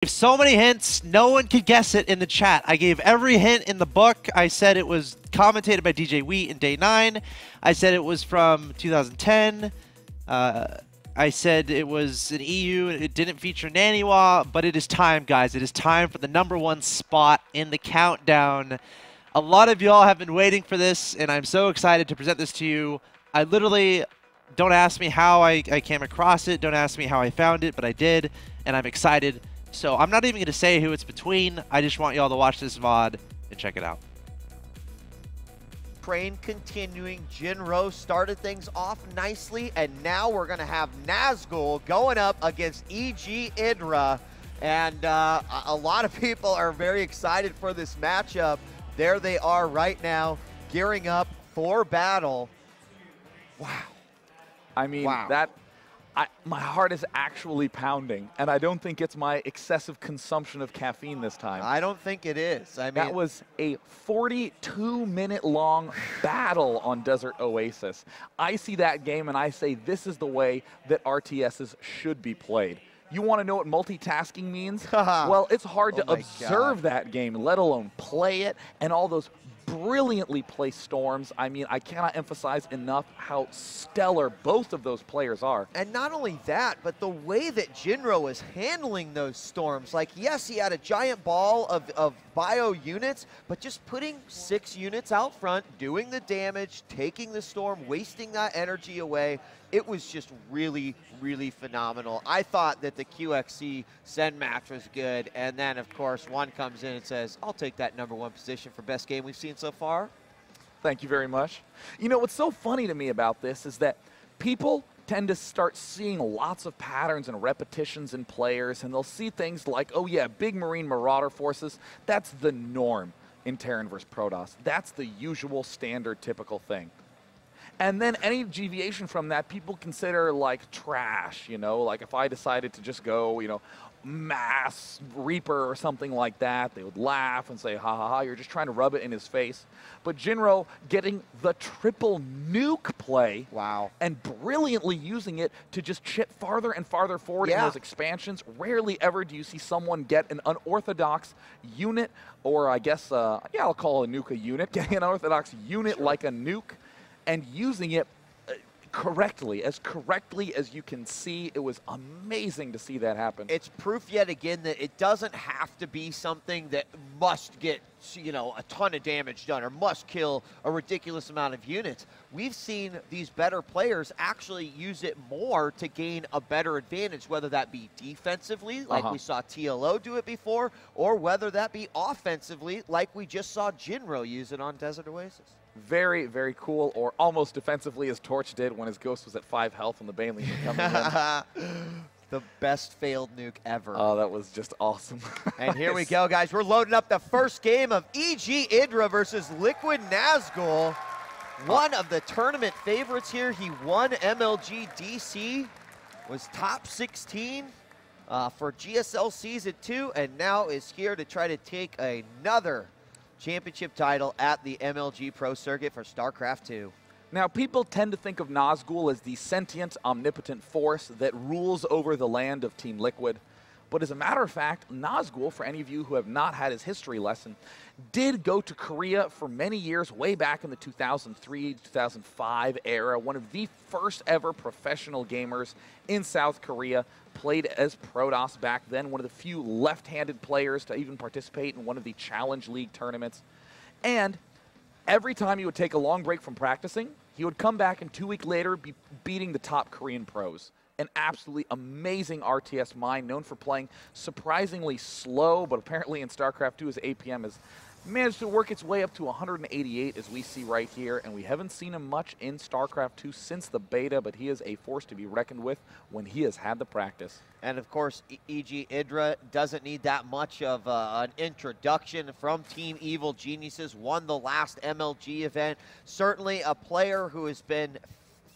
Gave so many hints, no one could guess it in the chat. I gave every hint in the book. I said it was commentated by DJ Wheat in Day 9. I said it was from 2010. I said it was an EU. It didn't feature Naniwa, but it is time, guys. It is time for the #1 spot in the countdown. A lot of y'all have been waiting for this, and I'm so excited to present this to you. I literally, don't ask me how I came across it. Don't ask me how I found it, but I did, and I'm excited. So I'm not even going to say who it's between. I just want y'all to watch this VOD and check it out. Train continuing. Jinro started things off nicely, and now we're going to have Nazgul going up against EG Idra. And a lot of people are very excited for this matchup. There they are right now, gearing up for battle. Wow. I mean, wow. My heart is actually pounding, and I don't think it's my excessive consumption of caffeine this time. I don't think it is. I mean, that was a 42-minute-long battle on Desert Oasis. I see that game and I say this is the way that RTSs should be played. You want to know what multitasking means? Well, it's hard to observe that game, let alone play it, and all those brilliantly placed storms. I mean, I cannot emphasize enough how stellar both of those players are. And not only that, but the way that Jinro is handling those storms. Like, yes, he had a giant ball of bio units, but just putting 6 units out front, doing the damage, taking the storm, wasting that energy away. It was just really, really phenomenal. I thought that the QXC send match was good, and then, of course, one comes in and says, I'll take that #1 position for best game we've seen so far. Thank you very much. You know, what's so funny to me about this is that people tend to start seeing lots of patterns and repetitions in players, and they'll see things like, oh yeah, big Marine Marauder forces, that's the norm in Terran vs. Protoss. That's the usual, standard, typical thing. And then any deviation from that, people consider like trash, you know, like if I decided to just go, you know, mass Reaper or something like that, they would laugh and say, ha ha ha, you're just trying to rub it in his face. But Jinro getting the triple nuke play. Wow. And brilliantly using it to just chip farther and farther forward in those expansions. Rarely ever do you see someone get an unorthodox unit, or I guess, yeah, I'll call a nuke a unit, getting an unorthodox unit like a nuke, and using it correctly as you can see. It was amazing to see that happen. It's proof yet again that it doesn't have to be something that must get, you know, a ton of damage done or must kill a ridiculous amount of units. We've seen these better players actually use it more to gain a better advantage, whether that be defensively, like we saw TLO do it before, or whether that be offensively, like we just saw Jinro use it on Desert Oasis. Very, very cool, or almost defensively as Torch did when his Ghost was at 5 health and the Baneling was coming in. The best failed nuke ever. Oh, that was just awesome. And here we go, guys. We're loading up the first game of EG Idra versus Liquid Nazgul. One of the tournament favorites here. He won MLG DC, was top 16 for GSL Season 2, and now is here to try to take another championship title at the MLG Pro Circuit for StarCraft 2. Now, people tend to think of Nazgul as the sentient, omnipotent force that rules over the land of Team Liquid. But as a matter of fact, Nazgul, for any of you who have not had his history lesson, did go to Korea for many years, way back in the 2003-2005 era, one of the first ever professional gamers in South Korea, played as Protoss back then, one of the few left-handed players to even participate in one of the Challenge League tournaments. And every time he would take a long break from practicing, he would come back and 2 weeks later be beating the top Korean pros. An absolutely amazing RTS mind, known for playing surprisingly slow, but apparently in StarCraft 2 his APM has managed to work its way up to 188, as we see right here, and we haven't seen him much in StarCraft 2 since the beta, but he is a force to be reckoned with when he has had the practice. And of course, EG Idra doesn't need that much of an introduction from Team Evil Geniuses, won the last MLG event. Certainly a player who has been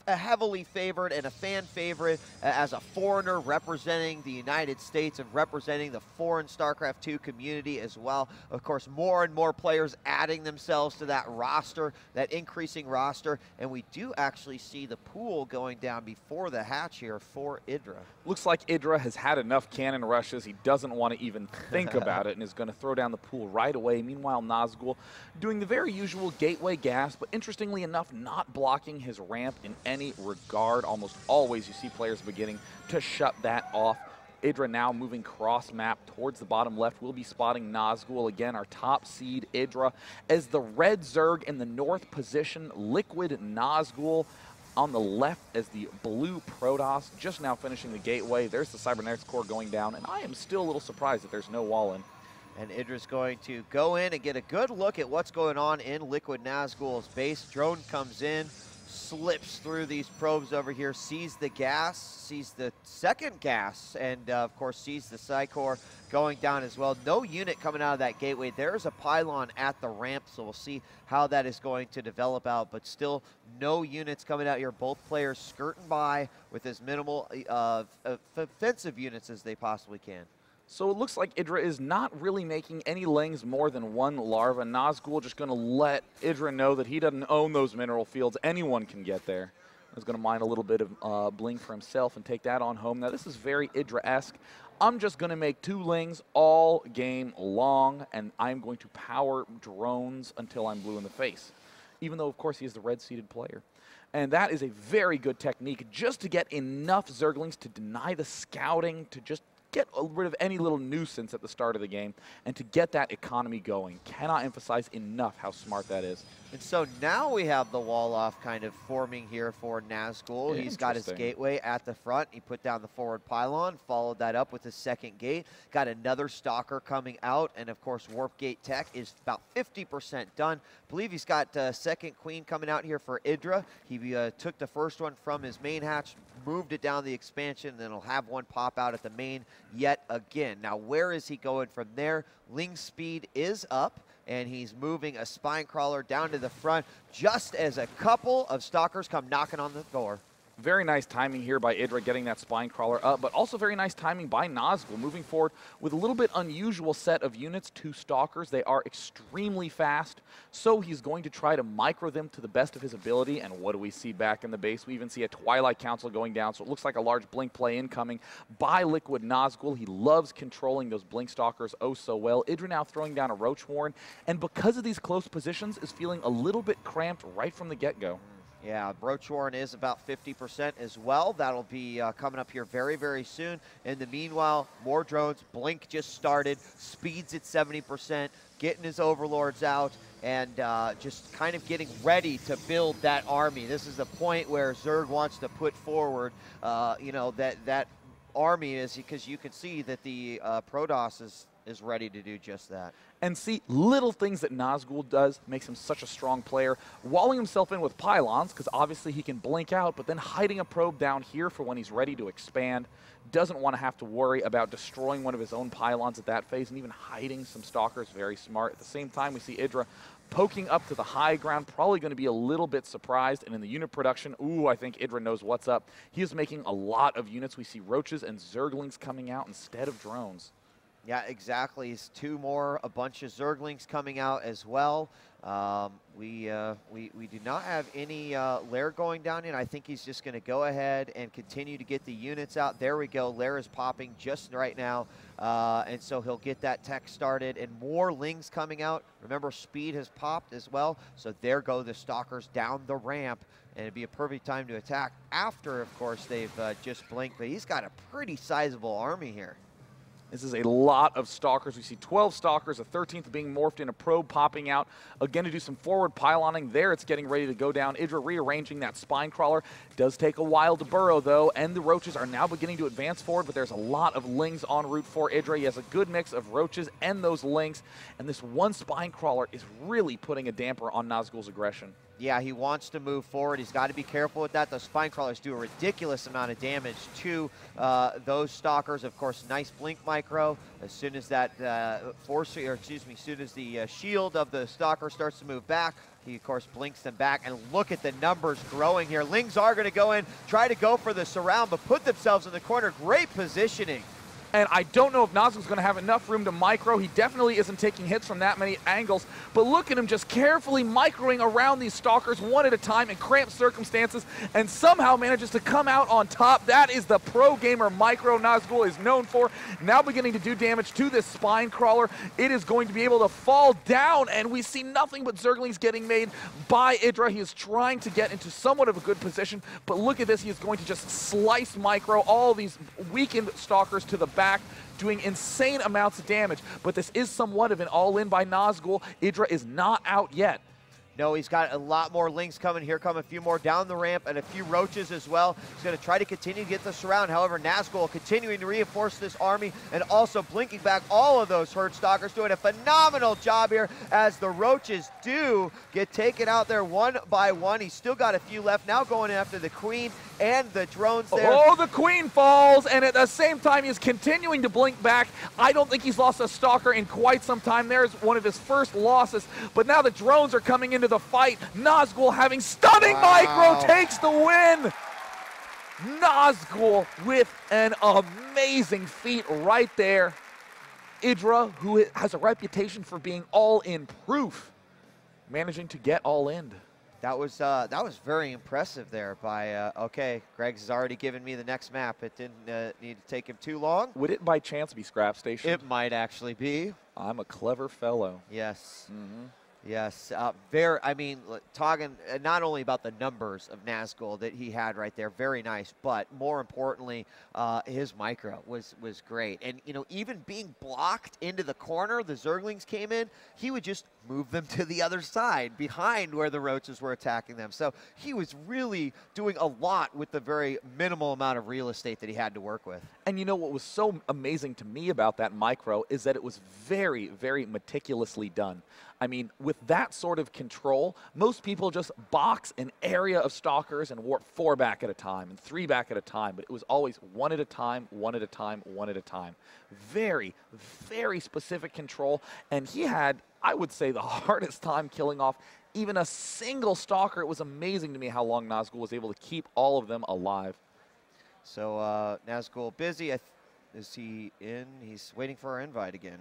a heavily favored and a fan favorite as a foreigner representing the United States and representing the foreign StarCraft 2 community as well. Of course, more and more players adding themselves to that roster, that increasing roster, and we do actually see the pool going down before the hatch here for Idra. Looks like Idra has had enough cannon rushes. He doesn't want to even think about it and is going to throw down the pool right away. Meanwhile, Nazgul doing the very usual gateway gas, but interestingly enough, not blocking his ramp in any regard. Almost always you see players beginning to shut that off. Idra now moving cross-map towards the bottom left. We'll be spotting Nazgul again, our top seed Idra, as the red Zerg in the north position, Liquid Nazgul on the left as the blue Protoss, just now finishing the gateway. There's the Cybernetics core going down, and I am still a little surprised that there's no wall in. And Idra's going to go in and get a good look at what's going on in Liquid Nazgul's base. Drone comes in, slips through these probes over here, sees the gas, sees the second gas, and of course sees the Psycore going down as well. No unit coming out of that gateway. There's a pylon at the ramp, so we'll see how that is going to develop out, but still no units coming out here. Both players skirting by with as minimal offensive units as they possibly can. So it looks like Idra is not really making any lings more than one larva. Nazgul just going to let Idra know that he doesn't own those mineral fields. Anyone can get there. He's going to mine a little bit of bling for himself and take that on home. Now this is very Idra-esque. I'm just going to make 2 lings all game long, and I'm going to power drones until I'm blue in the face, even though, of course, he is the red-seeded player. And that is a very good technique just to get enough Zerglings to deny the scouting, to just get rid of any little nuisance at the start of the game, and to get that economy going. Cannot emphasize enough how smart that is. And so now we have the wall off kind of forming here for Nazgul. He's got his gateway at the front. He put down the forward pylon, followed that up with his second gate. Got another stalker coming out, and of course warp gate tech is about 50% done. I believe he's got second queen coming out here for Idra. He took the first one from his main hatch, moved it down the expansion, and then he'll have one pop out at the main yet again. Now where is he going from there? Ling speed is up, and he's moving a spine crawler down to the front just as a couple of stalkers come knocking on the door. Very nice timing here by Idra getting that spine crawler up, but also very nice timing by Nazgul moving forward with a little bit unusual set of units, 2 stalkers. They are extremely fast, so he's going to try to micro them to the best of his ability. And what do we see back in the base? We even see a Twilight Council going down, so it looks like a large blink play incoming by Liquid Nazgul. He loves controlling those blink stalkers oh so well. Idra now throwing down a Roach Warren, and because of these close positions is feeling a little bit cramped right from the get-go. Yeah, Roach Warren is about 50% as well. That'll be coming up here very, very soon. In the meanwhile, more drones. Blink just started. Speed's at 70%. Getting his overlords out and just kind of getting ready to build that army. This is the point where Zerg wants to put forward, you know, that army is, because you can see that the Protoss is ready to do just that. And see, little things that Nazgul does makes him such a strong player. Walling himself in with pylons, because obviously he can blink out, but then hiding a probe down here for when he's ready to expand. Doesn't want to have to worry about destroying one of his own pylons at that phase, and even hiding some stalkers. Very smart. At the same time, we see Idra poking up to the high ground, probably going to be a little bit surprised. And in the unit production, ooh, I think Idra knows what's up. He is making a lot of units. We see roaches and Zerglings coming out instead of drones. Yeah, exactly. It's 2 more, a bunch of Zerglings coming out as well. We do not have any Lair going down in. I think he's just going to go ahead and continue to get the units out. There we go. Lair is popping just right now. And so he'll get that tech started, and more Lings coming out. Remember, speed has popped as well. So there go the stalkers down the ramp. And it'd be a perfect time to attack after, of course, they've just blinked. But he's got a pretty sizable army here. This is a lot of stalkers. We see 12 stalkers, a 13th being morphed in, a probe popping out. Again, to do some forward pyloning. There it's getting ready to go down. Idra rearranging that spine crawler. Does take a while to burrow, though, and the roaches are now beginning to advance forward, but there's a lot of Lings en route for Idra. He has a good mix of roaches and those Lings, and this one spine crawler is really putting a damper on Nazgul's aggression. Yeah, he wants to move forward. He's got to be careful with that. Those spine crawlers do a ridiculous amount of damage to those stalkers. Of course, nice blink micro. As soon as that as soon as the shield of the stalker starts to move back, he, of course, blinks them back. And look at the numbers growing here. Lings are going to go in, try to go for the surround, but put themselves in the corner. Great positioning. And I don't know if Nazgul's going to have enough room to micro. He definitely isn't taking hits from that many angles. But look at him just carefully microing around these stalkers one at a time in cramped circumstances and somehow manages to come out on top. That is the pro gamer micro Nazgul is known for. Now beginning to do damage to this spine crawler. It is going to be able to fall down, and we see nothing but Zerglings getting made by Idra. He is trying to get into somewhat of a good position, but look at this. He is going to just slice micro all these weakened stalkers to the back, doing insane amounts of damage. But this is somewhat of an all-in by Nazgul. Idra is not out yet. No, he's got a lot more Lings coming. Here come a few more down the ramp and a few roaches as well. He's going to try to continue to get the surround. However, Nazgul continuing to reinforce this army and also blinking back all of those herd stalkers, doing a phenomenal job here as the roaches do get taken out there one by one. He's still got a few left, now going after the queen and the drones there. Oh, the queen falls, and at the same time he's continuing to blink back. I don't think he's lost a stalker in quite some time. There's one of his first losses, but now the drones are coming into the fight. Nazgul, having stunning micro, takes the win. Nazgul with an amazing feat right there. Idra, who has a reputation for being all-in proof, managing to get all-in. That was very impressive there by, okay, Greg's has already given me the next map. It didn't need to take him too long. Would it by chance be Scrap Station? It might actually be. I'm a clever fellow. Yes. Mm-hmm. Yes, I mean, talking not only about the numbers of Nazgul that he had right there, very nice, but more importantly, his micro was great. And, you know, even being blocked into the corner, the Zerglings came in, he would just move them to the other side, behind where the roaches were attacking them. So he was really doing a lot with the very minimal amount of real estate that he had to work with. And you know what was so amazing to me about that micro is that it was very, very meticulously done. I mean, with that sort of control, most people just box an area of stalkers and warp 4 back at a time and 3 back at a time, but it was always 1 at a time, 1 at a time, 1 at a time. Very, very specific control, and he had, I would say, the hardest time killing off even a single stalker. It was amazing to me how long Nazgul was able to keep all of them alive. So Nazgul busy. Is he in? He's waiting for our invite again.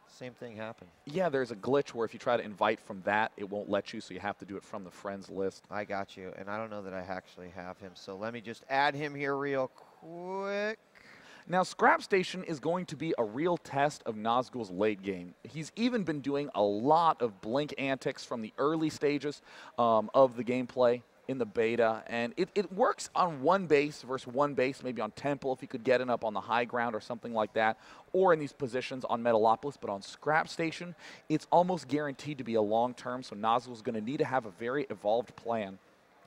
Same thing happened. Yeah, there's a glitch where if you try to invite from that, it won't let you, so you have to do it from the friends list. I got you, and I don't know that I actually have him, so let me just add him here real quick. Now, Scrap Station is going to be a real test of Nazgul's late game. He's even been doing a lot of blink antics from the early stages of the gameplay in the beta, and it works on one base versus one base, maybe on Temple if he could get it up on the high ground or something like that, or in these positions on Metalopolis, but on Scrap Station, it's almost guaranteed to be a long term, so Nazgul's going to need to have a very evolved plan.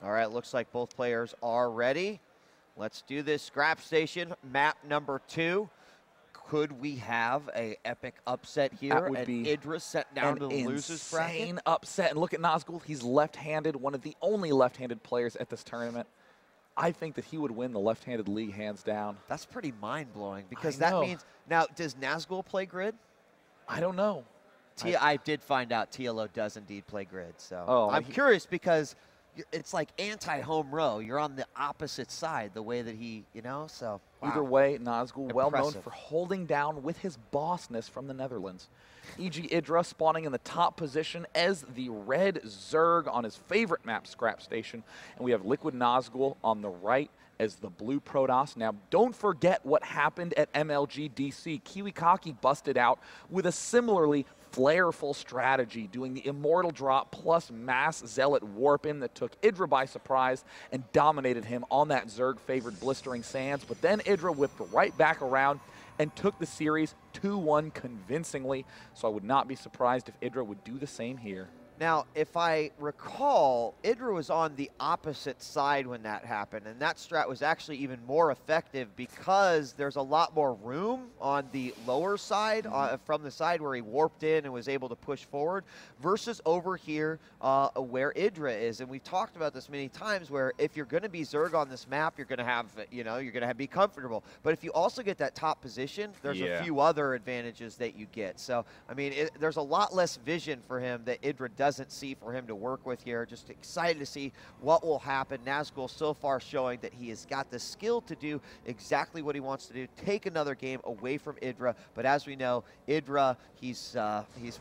All right, looks like both players are ready. Let's do this. Scrap Station, map number 2. Could we have a epic upset here? That would be Idra sent down to the losers bracket? Insane upset. And look at Nazgul. He's left-handed, one of the only left-handed players at this tournament. I think that he would win the left-handed league hands down. That's pretty mind-blowing because that means, now, does Nazgul play grid? I don't know. I did find out TLO does indeed play grid, so I'm curious because it's like anti-home row. You're on the opposite side the way that he, you know, so. Wow. Either way, Nazgul well known for holding down with his bossness from the Netherlands. E.g. Idra spawning in the top position as the red Zerg on his favorite map, Scrap Station. And we have Liquid Nazgul on the right as the blue Protoss. Now, don't forget what happened at MLG DC. Kiwikaki busted out with a similarly flairful strategy, doing the Immortal drop plus Mass Zealot warp in that took Idra by surprise and dominated him on that Zerg-favored Blistering Sands. But then Idra whipped right back around and took the series 2-1 convincingly. So I would not be surprised if Idra would do the same here. Now, if I recall, Idra was on the opposite side when that happened, and that strat was actually even more effective because there's a lot more room on the lower side, from the side where he warped in and was able to push forward, versus over here where Idra is. And we've talked about this many times where if you're going to be Zerg on this map, you're going to have, you're going to be comfortable. But if you also get that top position, there's a few other advantages that you get. So, I mean, there's a lot less vision for him that Idra doesn't see for him to work with here. Just excited to see what will happen. Nazgul so far showing that he has got the skill to do exactly what he wants to do, take another game away from Idra. But as we know, Idra, he's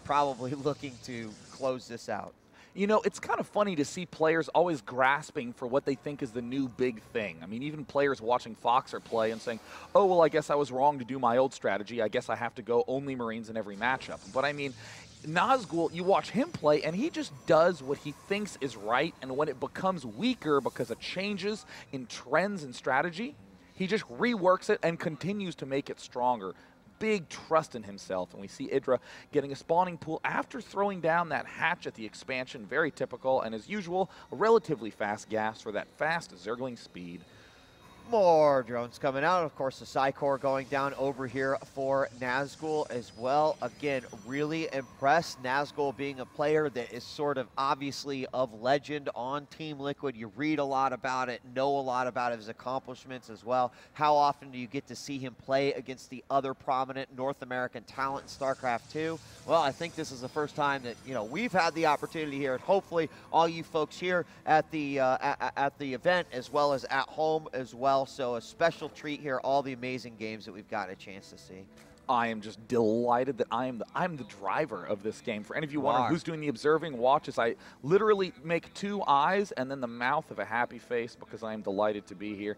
probably looking to close this out. You know, it's kind of funny to see players always grasping for what they think is the new big thing. I mean, even players watching Foxer play and saying, oh, well, I guess I was wrong to do my old strategy. I guess I have to go only Marines in every matchup. But I mean, Nazgul, you watch him play, and he just does what he thinks is right, and when it becomes weaker because of changes in trends and strategy, he just reworks it and continues to make it stronger. Big trust in himself, and we see Idra getting a spawning pool after throwing down that hatch at the expansion. Very typical, and as usual, a relatively fast gas for that fast Zergling speed. More drones coming out. Of course, the Psy-Core going down over here for Nazgul as well. Again, really impressed. Nazgul being a player that is sort of obviously of legend on Team Liquid. You read a lot about it, know a lot about his accomplishments as well. How often do you get to see him play against the other prominent North American talent in StarCraft 2? Well, I think this is the first time that, you know, we've had the opportunity here, and hopefully all you folks here at the event as well as at home as well. So a special treat here, all the amazing games that we've got a chance to see. I am just delighted that I'm the driver of this game. For any of you wondering who's doing the observing, watch as I literally make 2 eyes and then the mouth of a happy face because I am delighted to be here.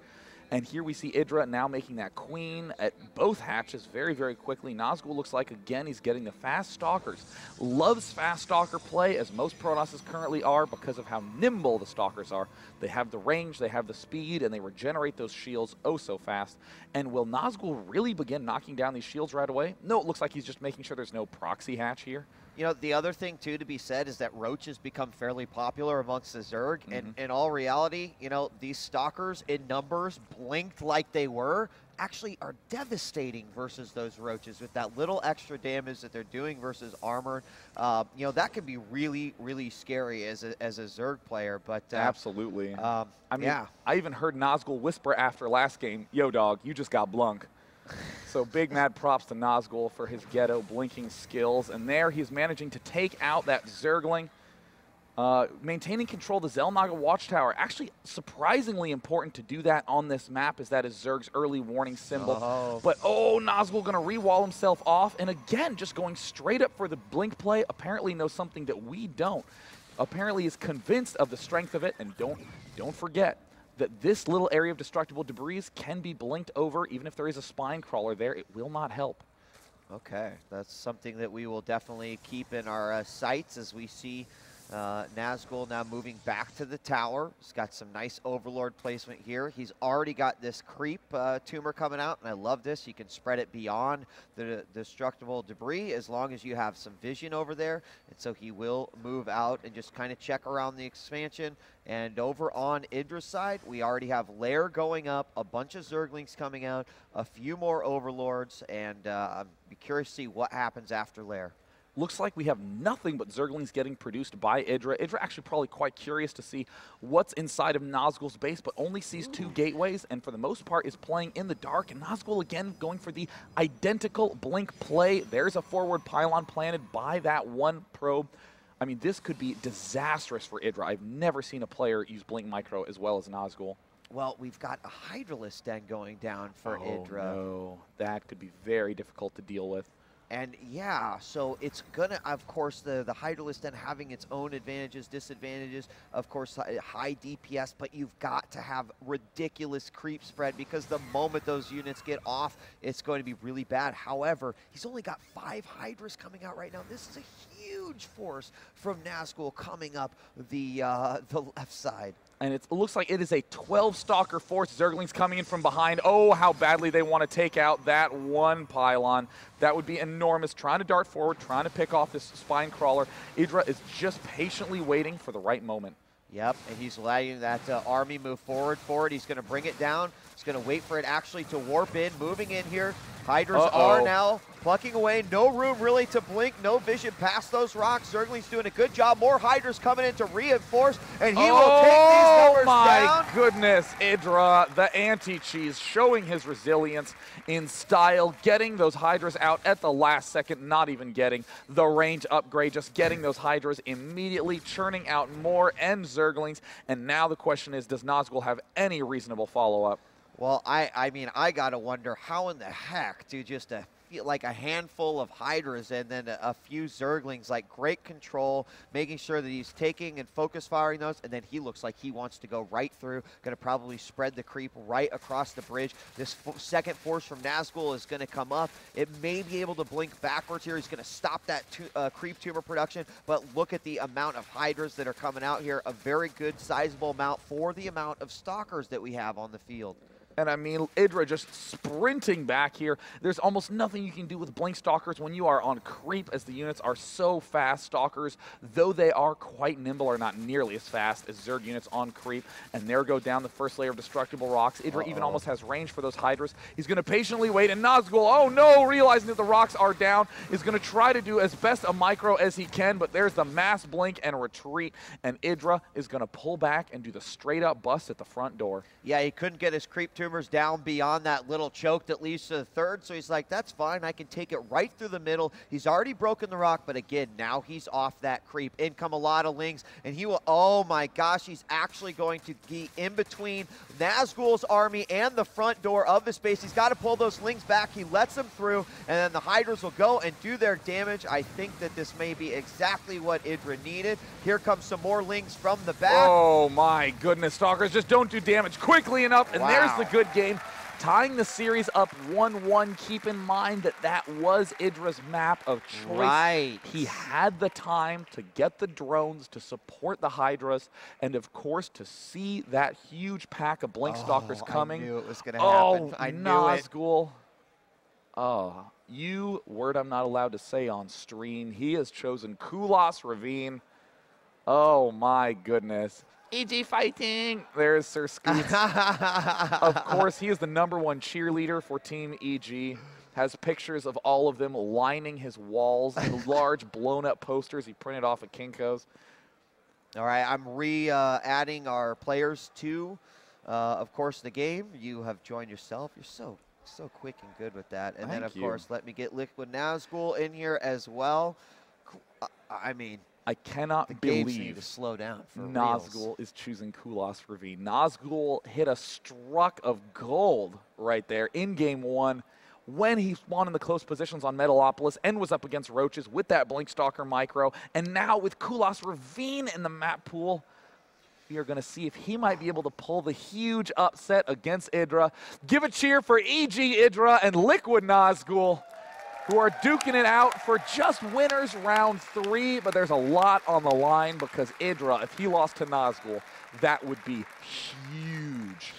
And here we see Idra now making that queen at both hatches very, very quickly. Nazgul looks like, again, he's getting the fast stalkers. Loves fast stalker play, as most Pronosses currently are, because of how nimble the stalkers are. They have the range, they have the speed, and they regenerate those shields oh so fast. And will Nazgul really begin knocking down these shields right away? No, it looks like he's just making sure there's no proxy hatch here. You know, the other thing, too, to be said is that roaches become fairly popular amongst the Zerg. And in all reality, you know, these stalkers in numbers, blinked like they were, actually are devastating versus those roaches with that little extra damage that they're doing versus armor. You know, that can be really, really scary as a Zerg player. But absolutely. I mean, yeah. I even heard Nazgul whisper after last game, yo, dog, you just got blunk. So big mad props to Nazgul for his ghetto blinking skills. And there he's managing to take out that Zergling. Maintaining control of the Xel'Naga Watchtower. Actually surprisingly important to do that on this map, as that is Zerg's early warning symbol. But Nazgul going to re-wall himself off. And again, just going straight up for the blink play. Apparently knows something that we don't. Apparently is convinced of the strength of it. And don't forget that this little area of destructible debris can be blinked over. Even if there is a spine crawler there, it will not help. Okay, that's something that we will definitely keep in our sights as we see Nazgul now moving back to the tower. He's got some nice Overlord placement here. He's already got this creep tumor coming out, and I love this. You can spread it beyond the destructible debris as long as you have some vision over there. And so he will move out and just kind of check around the expansion. And over on Idra's side, we already have Lair going up, a bunch of Zerglings coming out, a few more Overlords, and I'm curious to see what happens after Lair. Looks like we have nothing but Zerglings getting produced by Idra. Idra actually probably quite curious to see what's inside of Nazgul's base, but only sees 2 gateways, and for the most part is playing in the dark. And Nazgul again going for the identical blink play. There's a forward pylon planted by that one probe. I mean, this could be disastrous for Idra. I've never seen a player use blink micro as well as Nazgul. Well, we've got a Hydralisk Den going down for Idra. No, that could be very difficult to deal with. And yeah, so it's gonna, of course, the Hydralisk Den having its own advantages, disadvantages, of course, high DPS, but you've got to have ridiculous creep spread because the moment those units get off, it's going to be really bad. However, he's only got 5 Hydras coming out right now. This is a huge force from Nazgul coming up the left side. And it looks like it is a 12-stalker force. Zerglings coming in from behind. Oh, how badly they want to take out that one pylon. That would be enormous. Trying to dart forward, trying to pick off this spine crawler. Idra is just patiently waiting for the right moment. Yep, and he's letting that army move forward. He's going to bring it down. He's going to wait for it actually to warp in. Moving in here. Hydras are now plucking away. No room really to blink. No vision past those rocks. Zergling's doing a good job. More Hydras coming in to reinforce, and he will take these numbers down. Oh my goodness, Idra, the anti-cheese, showing his resilience in style, getting those Hydras out at the last second, not even getting the range upgrade, just getting those Hydras immediately, churning out more and Zerglings. And now the question is, does Nazgul have any reasonable follow-up? Well, I mean, I got to wonder how in the heck do just like a handful of Hydras and then a few Zerglings, like great control, making sure that he's taking and focus firing those, and then he looks like he wants to go right through, going to probably spread the creep right across the bridge. This second force from Nazgul is going to come up. It may be able to blink backwards here. He's going to stop that creep tumor production, but look at the amount of Hydras that are coming out here. A very good sizable amount for the amount of Stalkers that we have on the field. And I mean, Idra just sprinting back here. There's almost nothing you can do with Blink Stalkers when you are on creep, as the units are so fast. Stalkers, though they are quite nimble, are not nearly as fast as Zerg units on creep. And there go down the first layer of destructible rocks. Idra even almost has range for those Hydras. He's going to patiently wait, and Nazgul, oh no, realizing that the rocks are down, is going to try to do as best a micro as he can, but there's the mass blink and retreat, and Idra is going to pull back and do the straight-up bust at the front door. Yeah, he couldn't get his creep tumors down beyond that little choke that leads to the third, so he's like, that's fine, I can take it right through the middle. He's already broken the rock, but again, now he's off that creep. In come a lot of Lings, and he will, oh my gosh, he's actually going to be in between Nazgul's army and the front door of the space. He's got to pull those Lings back. He lets them through, and then the Hydras will go and do their damage. I think that this may be exactly what Idra needed. Here comes some more Lings from the back. Oh my goodness, Stalkers just don't do damage quickly enough, and there's the good game. Tying the series up 1-1. Keep in mind that that was Idra's map of choice. Right. He had the time to get the drones to support the Hydras, and of course to see that huge pack of Blink Stalkers coming. I knew it was going to happen. I knew Nazgul. Word I'm not allowed to say on stream. He has chosen Kulas Ravine. Oh my goodness. EG fighting. There's Sir Scoots. Of course, he is the #1 cheerleader for Team EG. Has pictures of all of them lining his walls, the large blown-up posters he printed off at Kinko's. All right, I'm adding our players to, of course, the game. You have joined yourself. You're so quick and good with that. And then, of course, let me get Liquid Nazgul in here as well. I mean, I cannot believe to slow down for Nazgul is choosing Kulas Ravine. Nazgul hit a struck of gold right there in game 1 when he spawned in the close positions on Metalopolis and was up against Roaches with that Blink Stalker micro. And now with Kulas Ravine in the map pool, we are going to see if he might be able to pull the huge upset against Idra. Give a cheer for EG Idra and Liquid Nazgul, who are duking it out for just winners round 3, but there's a lot on the line because Idra, if he lost to Nazgul, that would be huge.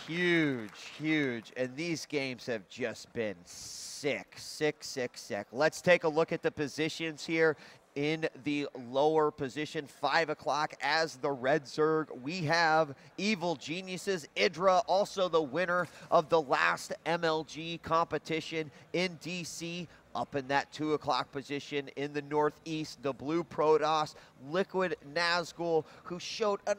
Huge. And these games have just been sick. Let's take a look at the positions here. In the lower position, 5 o'clock as the Red Zerg, we have Evil Geniuses. Idra, also the winner of the last MLG competition in DC. Up in that 2 o'clock position in the northeast, the Blue Protoss, Liquid Nazgul, who showed an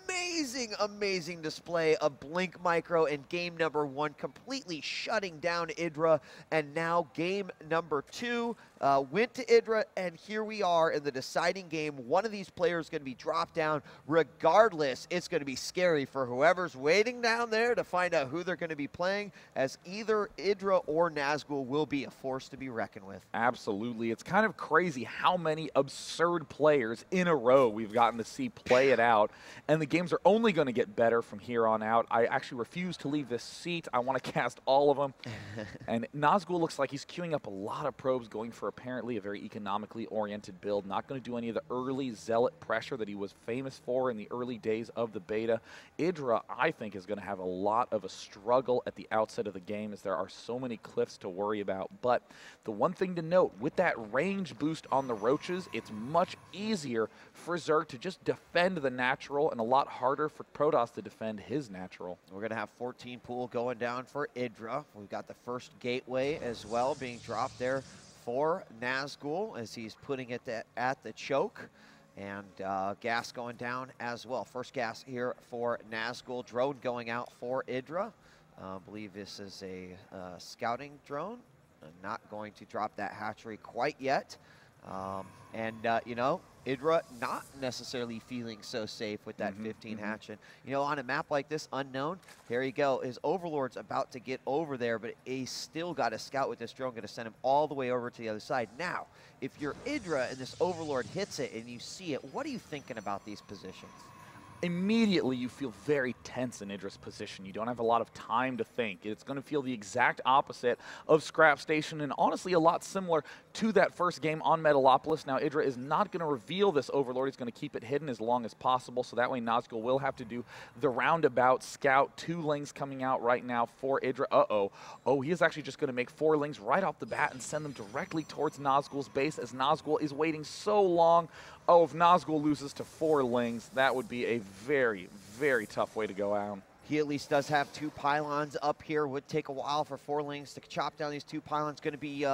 amazing display of Blink Micro in game number 1, completely shutting down Idra. And now game number 2 went to Idra, and here we are in the deciding game. One of these players is going to be dropped down. Regardless, it's going to be scary for whoever's waiting down there to find out who they're going to be playing, as either Idra or Nazgul will be a force to be reckoned with. Absolutely. It's kind of crazy how many absurd players in a row we've gotten to see play it out, and the games are only going to get better from here on out. I actually refuse to leave this seat. I want to cast all of them. And Nazgul looks like he's queuing up a lot of probes, going for apparently a very economically oriented build. Not going to do any of the early zealot pressure that he was famous for in the early days of the beta. Idra, I think, is going to have a lot of a struggle at the outset of the game as there are so many cliffs to worry about. But the one thing to note, with that range boost on the roaches, it's much easier for Zerg to just defend the natural and a lot harder for Protoss to defend his natural. We're going to have 14 pool going down for Idra. We've got the first gateway as well being dropped there for Nazgul as he's putting it at the choke. And gas going down as well. First gas here for Nazgul. Drone going out for Idra. I believe this is a scouting drone. Not going to drop that hatchery quite yet. You know, Idra not necessarily feeling so safe with that 15 hatch. And, you know, on a map like this, unknown, there you go. His Overlord's about to get over there, but he's still got a scout with this drone, going to send him all the way over to the other side. Now, if you're Idra and this Overlord hits it and you see it, what are you thinking about these positions? Immediately you feel very tense in Idra's position. You don't have a lot of time to think. It's going to feel the exact opposite of Scrap Station and honestly a lot similar to that first game on Metalopolis. Now Idra is not going to reveal this Overlord. He's going to keep it hidden as long as possible, so that way Nazgul will have to do the roundabout scout. 2 lings coming out right now for Idra. Oh, he is actually just going to make 4 lings right off the bat and send them directly towards Nazgul's base as Nazgul is waiting so long. Oh, if Nazgul loses to 4 lings, that would be a very, very tough way to go out. He at least does have 2 pylons up here. Would take a while for 4 lings to chop down these 2 pylons. Going to be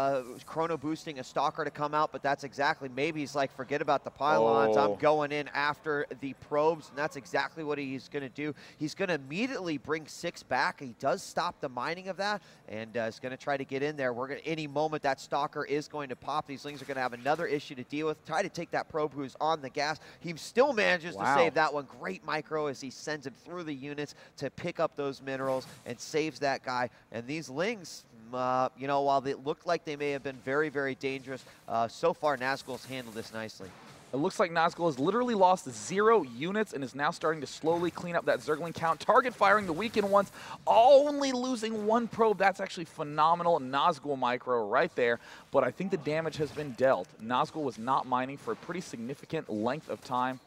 chrono boosting a stalker to come out, but that's exactly, maybe he's like, forget about the pylons. I'm going in after the probes, and that's exactly what he's going to do. He's going to immediately bring 6 back. He does stop the mining of that, and is going to try to get in there. We're going to, any moment that stalker is going to pop. These lings are going to have another issue to deal with. Try to take that probe who's on the gas. He still manages to save that one. Great micro as he sends him through the units to pick up those minerals and saves that guy. And these lings, you know, while they looked like they may have been very, very dangerous, so far Nazgul's handled this nicely. It looks like Nazgul has literally lost 0 units and is now starting to slowly clean up that Zergling count. Target firing the weakened ones, only losing 1 probe. That's actually phenomenal. Nazgul micro right there, but I think the damage has been dealt. Nazgul was not mining for a pretty significant length of time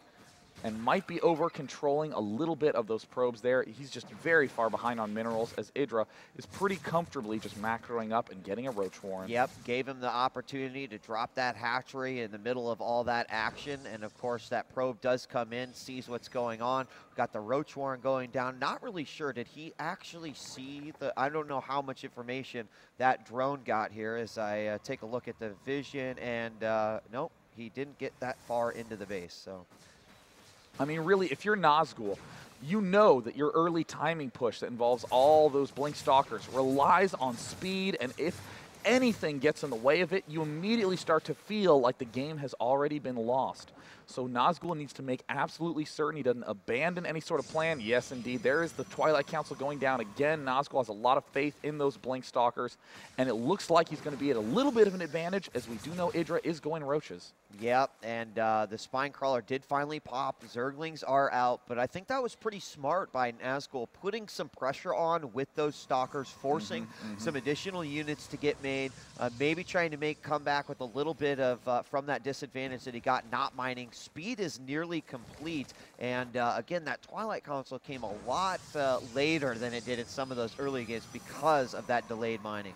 and might be over-controlling a little bit of those probes there. He's just very far behind on minerals as Idra is pretty comfortably just macroing up and getting a Roach Warren. Yep, gave him the opportunity to drop that hatchery in the middle of all that action, and of course that probe does come in, sees what's going on. Got the Roach Warren going down. Not really sure, did he actually see the, I don't know how much information that drone got here as I take a look at the vision, and nope, he didn't get that far into the base, so. I mean, really, if you're Nazgul, you know that your early timing push that involves all those Blink Stalkers relies on speed, and if anything gets in the way of it, you immediately start to feel like the game has already been lost. So Nazgul needs to make absolutely certain he doesn't abandon any sort of plan. Yes, indeed, there is the Twilight Council going down again. Nazgul has a lot of faith in those Blink Stalkers, and it looks like he's going to be at a little bit of an advantage, as we do know Idra is going Roaches. Yep, and the Spine Crawler did finally pop. Zerglings are out, but I think that was pretty smart by Nazgul, putting some pressure on with those Stalkers, forcing some additional units to get made, maybe trying to make comeback with a little bit of from that disadvantage that he got not mining. Speed is nearly complete, and again, that Twilight Council came a lot later than it did in some of those early games because of that delayed mining.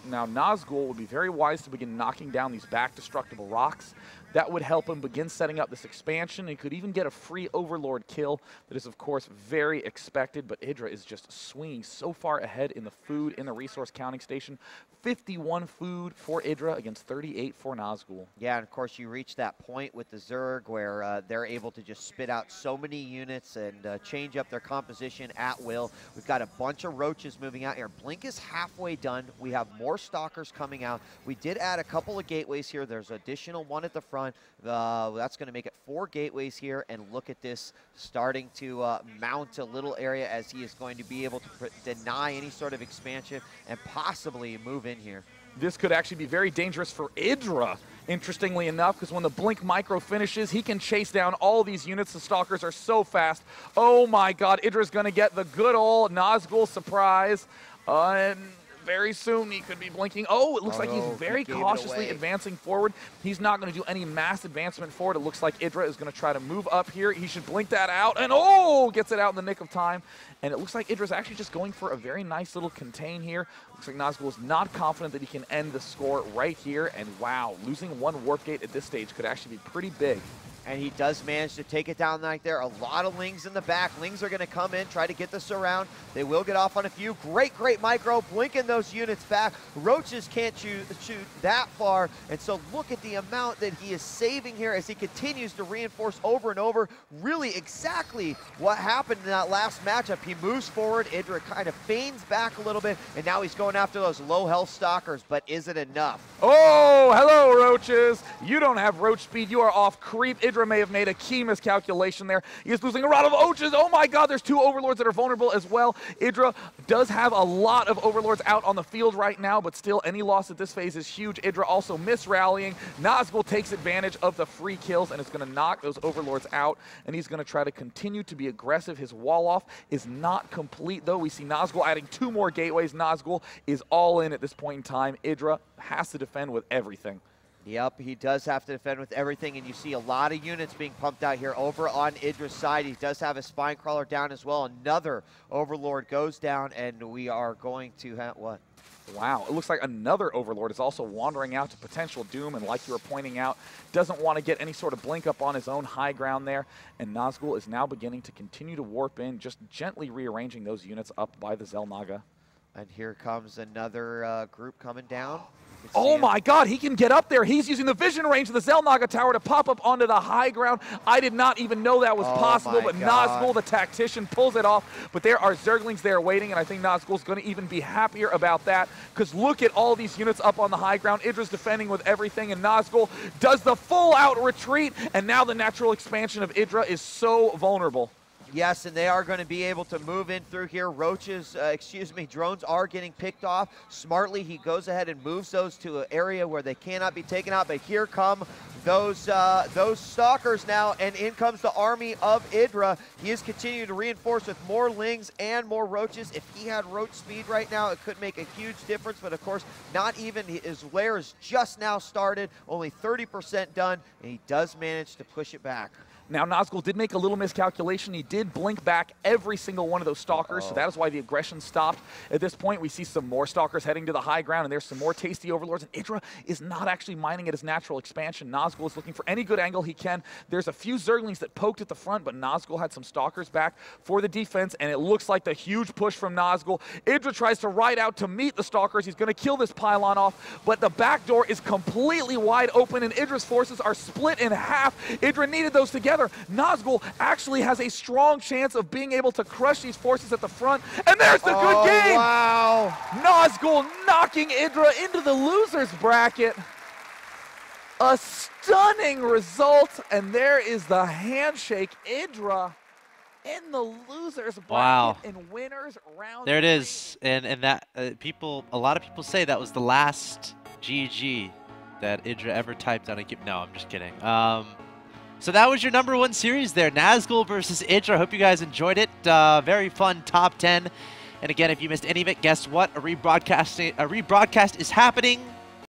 Now, Nazgul would be very wise to begin knocking down these back-destructible rocks. That would help him begin setting up this expansion. He could even get a free Overlord kill. That is, of course, very expected, but Idra is just swinging so far ahead in the food in the resource counting station. 51 food for Idra against 38 for Nazgul. Yeah, and of course you reach that point with the Zerg where they're able to just spit out so many units and change up their composition at will. We've got a bunch of Roaches moving out here. Blink is halfway done. We have more Stalkers coming out. We did add a couple of gateways here. There's an additional one at the front. That's going to make it 4 gateways here, and look at this starting to mount a little area as he is going to be able to deny any sort of expansion and possibly move in here. This could actually be very dangerous for Idra, interestingly enough, because when the Blink micro finishes, he can chase down all these units. The Stalkers are so fast. Oh my god, Idra's going to get the good old Nazgul surprise. And very soon. He could be blinking. Oh, it looks like he's very cautiously advancing forward. He's not going to do any mass advancement forward. It looks like Idra is going to try to move up here. He should blink that out, and gets it out in the nick of time. And it looks like Idra's actually just going for a very nice little contain here. Looks like Nazgul is not confident that he can end the score right here. And wow, losing one warp gate at this stage could actually be pretty big. And he does manage to take it down right there. A lot of Lings in the back. Lings are going to come in, try to get this around. They will get off on a few. Great micro, blinking those units back. Roaches can't shoot that far. And so look at the amount that he is saving here as he continues to reinforce over and over. Really exactly what happened in that last matchup. He moves forward. Idra kind of feigns back a little bit. And now he's going after those low health stalkers. But is it enough? Oh, hello, Roaches. You don't have Roach speed. You are off creep. Idra may have made a key miscalculation there. He is losing a lot of Roaches. Oh my god, there's 2 Overlords that are vulnerable as well. Idra does have a lot of Overlords out on the field right now, but still any loss at this phase is huge. Idra also mis-rallying. Nazgul takes advantage of the free kills and is going to knock those Overlords out, and he's going to try to continue to be aggressive. His wall off is not complete though. We see Nazgul adding 2 more gateways. Nazgul is all in at this point in time. Idra has to defend with everything. Yep, he does have to defend with everything, and you see a lot of units being pumped out here over on Idra's side. He does have a spine crawler down as well. Another Overlord goes down, and we are going to have what? Wow, it looks like another Overlord is also wandering out to potential doom, and like you were pointing out, doesn't want to get any sort of blink up on his own high ground there, and Nazgul is now beginning to continue to warp in, just gently rearranging those units up by the Xel'Naga. And here comes another group coming down. Oh my god, he can get up there. He's using the vision range of the Xel'Naga tower to pop up onto the high ground. I did not even know that was possible, but Nazgul, the tactician, pulls it off. But there are Zerglings there waiting, and I think Nazgul's going to even be happier about that, because look at all these units up on the high ground. Idra's defending with everything, and Nazgul does the full-out retreat, and now the natural expansion of Idra is so vulnerable. Yes, and they are going to be able to move in through here. Roaches, drones are getting picked off. Smartly, he goes ahead and moves those to an area where they cannot be taken out. But here come those stalkers now, and in comes the army of Idra. He is continuing to reinforce with more Lings and more Roaches. If he had Roach speed right now, it could make a huge difference. But of course, not even. His lair is just now started, only 30% done, and he does manage to push it back. Now, Nazgul did make a little miscalculation. He did blink back every single one of those Stalkers, so that is why the aggression stopped. At this point, we see some more Stalkers heading to the high ground, and there's some more tasty Overlords, and Idra is not actually mining at his natural expansion. Nazgul is looking for any good angle he can. There's a few Zerglings that poked at the front, but Nazgul had some Stalkers back for the defense, and it looks like the huge push from Nazgul. Idra tries to ride out to meet the Stalkers. He's going to kill this pylon off, but the back door is completely wide open, and Idra's forces are split in half. Idra needed those together. Nazgul actually has a strong chance of being able to crush these forces at the front, and there's the good game! Wow! Nazgul knocking Idra into the loser's bracket. A stunning result, and there is the handshake. Idra in the loser's bracket in winners round. There it is, and that a lot of people say that was the last GG that Idra ever typed on a game. No, I'm just kidding. So that was your #1 series there, Nazgul versus Idra. I hope you guys enjoyed it. Very fun top 10. And again, if you missed any of it, guess what? A rebroadcast is happening